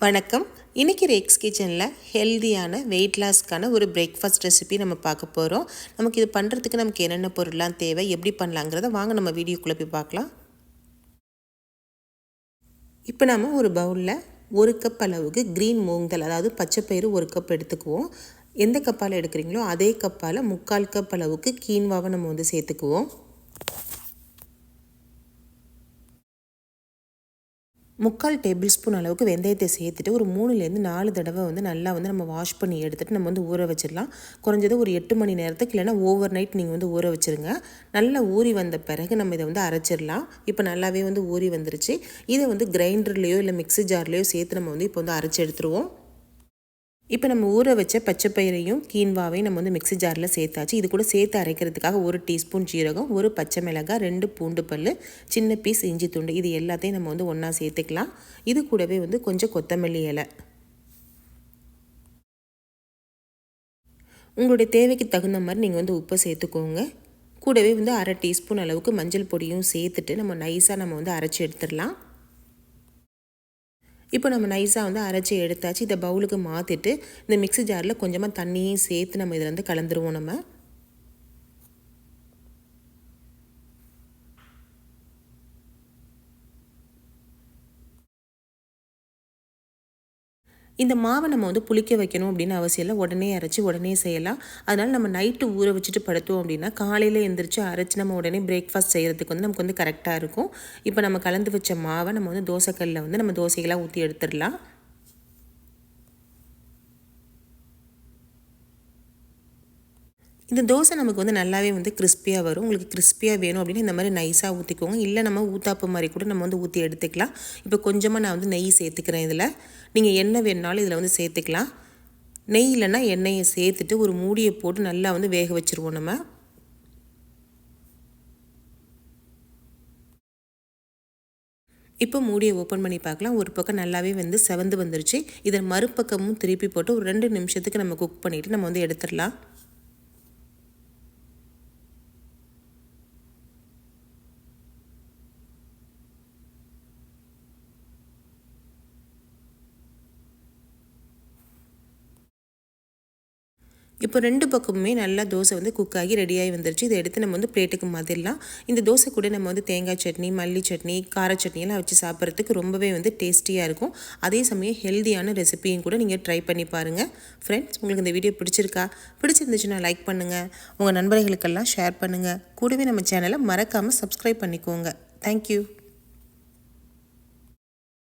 வணக்கம். இன்றைக்கி ரெக்ஸ் கிச்சனில் ஹெல்தியான வெயிட் லாஸ்க்கான ஒரு பிரேக்ஃபாஸ்ட் ரெசிபி நம்ம பார்க்க போகிறோம். நமக்கு இது பண்ணுறதுக்கு நமக்கு என்னென்ன பொருள்லாம் தேவை, எப்படி பண்ணலாங்கிறத வாங்க நம்ம வீடியோக்குள்ளே போய் பார்க்கலாம். இப்போ நம்ம ஒரு பவுலில் 1 கப் அளவுக்கு க்ரீன் மூங்கல், அதாவது பச்சைப்பயிறு 1 கப் எடுத்துக்குவோம். எந்த கப்பால் எடுக்கிறீங்களோ அதே கப்பால் 3/4 கப் அளவுக்கு கீன்வாவை நம்ம சேர்த்துக்குவோம். 3/4 டேபிள் ஸ்பூன் அளவுக்கு வெந்தயத்தை சேர்த்துட்டு ஒரு 3லேருந்து 4 தடவை நல்லா நம்ம வாஷ் பண்ணி எடுத்துகிட்டு நம்ம ஊற வச்சிடலாம். குறைஞ்சது ஒரு 8 மணி நேரத்துக்கு, இல்லைனா ஓவர் நைட் நீங்கள் ஊற வச்சுருங்க. நல்லா ஊறி வந்த பிறகு நம்ம இதை அரைச்சிடலாம். இப்போ நல்லாவே ஊறி வந்துருச்சு. இதை கிரைண்டர்லேயோ இல்லை மிக்ஸி ஜார்லேயோ சேர்த்து நம்ம இப்போ அரைச்சி எடுத்துருவோம். இப்போ நம்ம ஊற வச்ச பச்சைப்பயிரையும் கீன்வாவையும் நம்ம மிக்ஸி ஜாரில் சேர்த்தாச்சு. இது கூட சேர்த்து அரைக்கிறதுக்காக 1 டீஸ்பூன் ஜீரகம், 1 பச்சை மிளகாய், 2 பூண்டு பல், சின்ன பீஸ் இஞ்சி துண்டு, இது எல்லாத்தையும் நம்ம ஒன்றா சேர்த்துக்கலாம். இது கூடவே கொஞ்சம் கொத்தமல்லி இலை. உங்களுடைய தேவைக்கு தகுந்த மாதிரி நீங்கள் உப்பை சேர்த்துக்கோங்க. கூடவே 1/2 டீஸ்பூன் அளவுக்கு மஞ்சள் பொடியும் சேர்த்துட்டு நம்ம நைஸாக நம்ம அரைச்சி எடுத்துடலாம். இப்போ நம்ம நைஸாக அரைச்சி எடுத்தாச்சு. இதை பவுலுக்கு மாற்றிட்டு இந்த மிக்ஸி ஜாரில் கொஞ்சமாக தண்ணியும் சேர்த்து நம்ம இதில் கலந்துருவோம். நம்ம இந்த மாவை நம்ம புளிக்க வைக்கணும் அப்படின்னு அவசியம் இல்லை. உடனே அரைச்சி உடனே செய்யலாம். அதனால் நம்ம நைட்டு ஊற வச்சுட்டு படுத்தோம் அப்படின்னா காலையில் எழுந்திரிச்சு அரைச்சி நம்ம உடனே பிரேக்ஃபாஸ்ட் செய்கிறதுக்கு நமக்கு கரெக்டாக இருக்கும். இப்போ நம்ம கலந்து வச்ச மாவை நம்ம தோசைக்கல்லில் நம்ம தோசைகளாக ஊற்றி எடுத்துடலாம். இந்த தோசை நமக்கு நல்லாவே கிறிஸ்பியாக வரும். உங்களுக்கு கிறிஸ்பியாக வேணும் அப்படின்னு இந்த மாதிரி நைஸாக ஊற்றிக்கோங்க. இல்லை நம்ம ஊத்தாப்பு மாதிரி கூட நம்ம ஊற்றி எடுத்துக்கலாம். இப்போ கொஞ்சமாக நான் நெய் சேர்த்துக்கிறேன். இதில் நீங்கள் எண்ணெய் வேணுனாலும் இதில் சேர்த்துக்கலாம். நெய் இல்லைன்னா எண்ணெயை சேர்த்துட்டு ஒரு மூடியை போட்டு நல்லா வேக வச்சுருவோம். நம்ம இப்போ மூடியை ஓப்பன் பண்ணி பார்க்கலாம். ஒரு பக்கம் நல்லாவே செவந்து வந்துருச்சு. இதை மறுபக்கமும் திருப்பி போட்டு ஒரு 2 நிமிஷத்துக்கு நம்ம குக் பண்ணிவிட்டு நம்ம எடுத்துடலாம். இப்போ 2 பக்கமுமே நல்லா தோசை குக் ஆகி ரெடியாகி வந்துருச்சு. இதை எடுத்து நம்ம பிளேட்டுக்கு மாற்றிடலாம். இந்த தோசை கூட நம்ம தேங்காய் சட்னி, மல்லி சட்னி, கார சட்னியெல்லாம் வச்சு சாப்பிட்றதுக்கு ரொம்பவே டேஸ்டியாக இருக்கும். அதே சமயம் ஹெல்தியான ரெசிபியும் கூட நீங்கள் ட்ரை பண்ணி பாருங்கள். ஃப்ரெண்ட்ஸ், உங்களுக்கு இந்த வீடியோ பிடிச்சிருந்துச்சுன்னா லைக் பண்ணுங்கள், உங்கள் நண்பர்களுக்கெல்லாம் ஷேர் பண்ணுங்கள். கூடவே நம்ம சேனலை மறக்காமல் சப்ஸ்கிரைப் பண்ணிக்கோங்க. தேங்க்யூ.